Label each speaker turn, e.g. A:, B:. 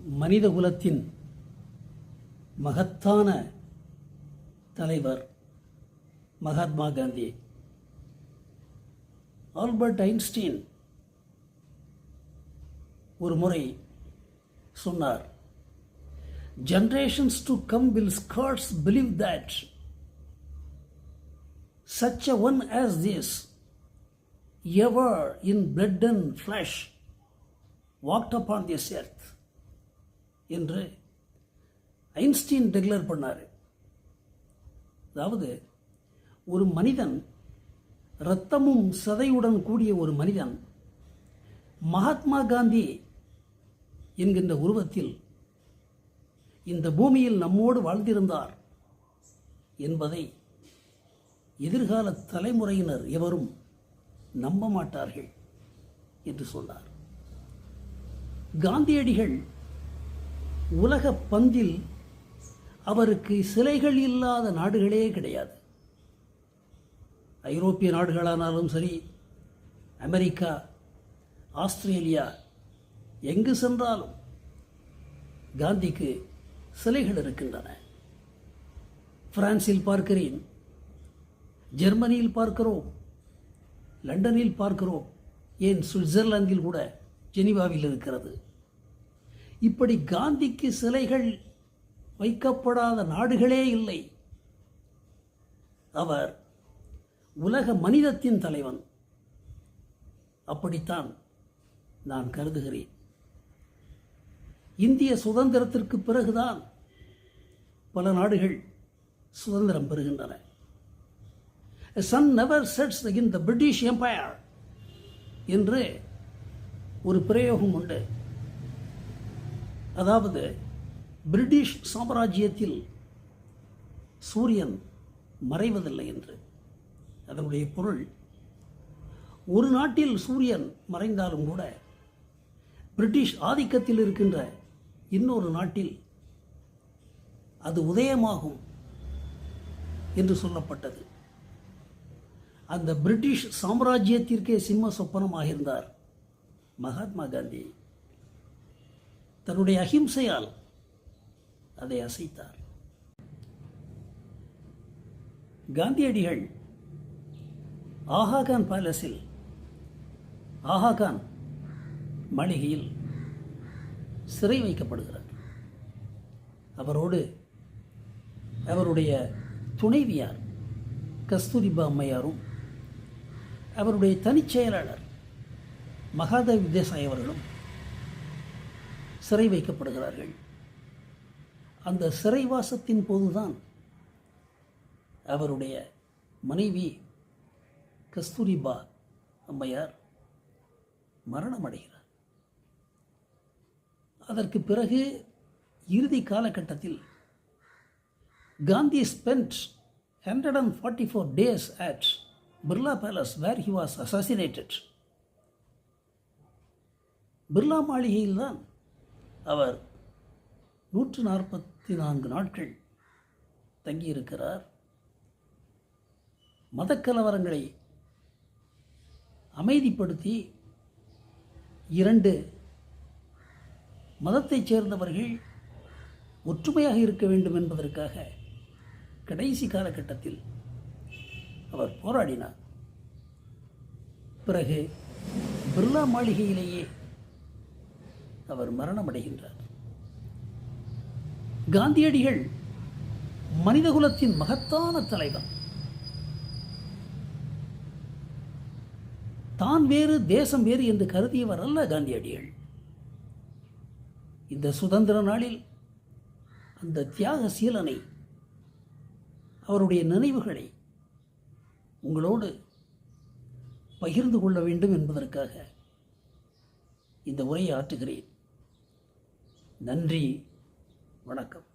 A: மனிதகுலத்தின் மகத்தான தலைவர் மகாத்மா காந்தி. ஆல்பர்ட் ஐன்ஸ்டீன் ஒரு முறை சொன்னார், generations to come will scarce believe that such a one as this ever in blood and flesh walked upon this earth என்று Einstein declare பண்ணார். அதாவது ஒரு மனிதன், இரத்தமும் சதையுடன் கூடிய ஒரு மனிதன் மகாத்மா காந்தி என்கின்ற உருவத்தில் இந்த பூமியில் நம்மோடு வாழ்ந்திருந்தார் என்பதை எதிர்கால தலைமுறையினர் எவரும் நம்ப மாட்டார்கள் என்று சொன்னார். காந்தியடிகள் உலக பந்தில் அவருக்கு சிலைகள் இல்லாத நாடுகளே கிடையாது. ஐரோப்பிய நாடுகளானாலும் சரி, அமெரிக்கா, ஆஸ்திரேலியா, எங்கு சென்றாலும் காந்திக்கு சிலைகள் இருக்கின்றன. பிரான்சில் பார்க்கிறேன், ஜெர்மனியில் பார்க்கிறோம், லண்டனில் பார்க்கிறோம், ஏன் சுவிட்சர்லாந்தில் கூட ஜெனீவாவில் இருக்கிறது. இப்படி காந்திக்கு சிலைகள் வைக்கப்படாத நாடுகளே இல்லை. அவர் உலக மனிதத்தின் தலைவன். அப்படித்தான் நான் கருதுகிறேன். இந்திய சுதந்திரத்திற்கு பிறகுதான் பல நாடுகள் சுதந்திரம் பெறுகின்றன. A sun never sets against the British Empire என்று ஒரு பிரயோகம் உண்டு. அதாவது பிரிட்டிஷ் சாம்ராஜ்யத்தில் சூரியன் மறைவதில்லை என்று. அதனுடைய பொருள், ஒரு நாட்டில் சூரியன் மறைந்தாலும் கூட பிரிட்டிஷ் ஆதிக்கத்தில் இருக்கின்ற இன்னொரு நாட்டில் அது உதயமாகும் என்று சொல்லப்பட்டது. அந்த பிரிட்டிஷ் சாம்ராஜ்யத்திற்கே சிம்ம சொப்பனமாக இருந்தார் மகாத்மா காந்தி. தன்னுடைய அஹிம்சையால் அதை அசைத்தார். காந்தியடிகள் ஆகாகான் பேலஸில், ஆகாகான் மாளிகையில் சிறை வைக்கப்படுகிறார். அவரோடு அவருடைய துணைவியார் கஸ்தூரிபா அம்மையாரும் அவருடைய தனிச் செயலாளர் மகாதேவ் தேசாய் அவர்களும் சிறை வைக்கப்படுகிறார்கள். அந்த சிறைவாசத்தின் போதுதான் அவருடைய மனைவி கஸ்தூரிபா அம்மையார் மரணமடைகிறார். அதற்கு பிறகு இறுதி காலகட்டத்தில் Gandhi spent 144 days at Birla palace where he was assassinated. Birla மாளிகையில்தான் அவர் 144 நாட்கள் தங்கியிருக்கிறார். மதக்கலவரங்களை அமைதிப்படுத்தி 2 மதத்தைச் சேர்ந்தவர்கள் ஒற்றுமையாக இருக்க வேண்டும் என்பதற்காக கடைசி காலகட்டத்தில் அவர் போராடினார். பிறகு பிர்லா மாளிகையிலேயே அவர் மரணமடைகின்றார். காந்தியடிகள் மனிதகுலத்தின் மகத்தான தலைவன். தான் வேறு தேசம் வேறு என்று கருதியவர் அல்ல காந்தியடிகள். இந்த சுதந்திர நாளில் அந்த தியாக சீலனை, அவருடைய நினைவுகளை உங்களோடு பகிர்ந்து கொள்ள வேண்டும் என்பதற்காக இந்த உரையை ஆற்றுகிறேன். நன்றி, வணக்கம்.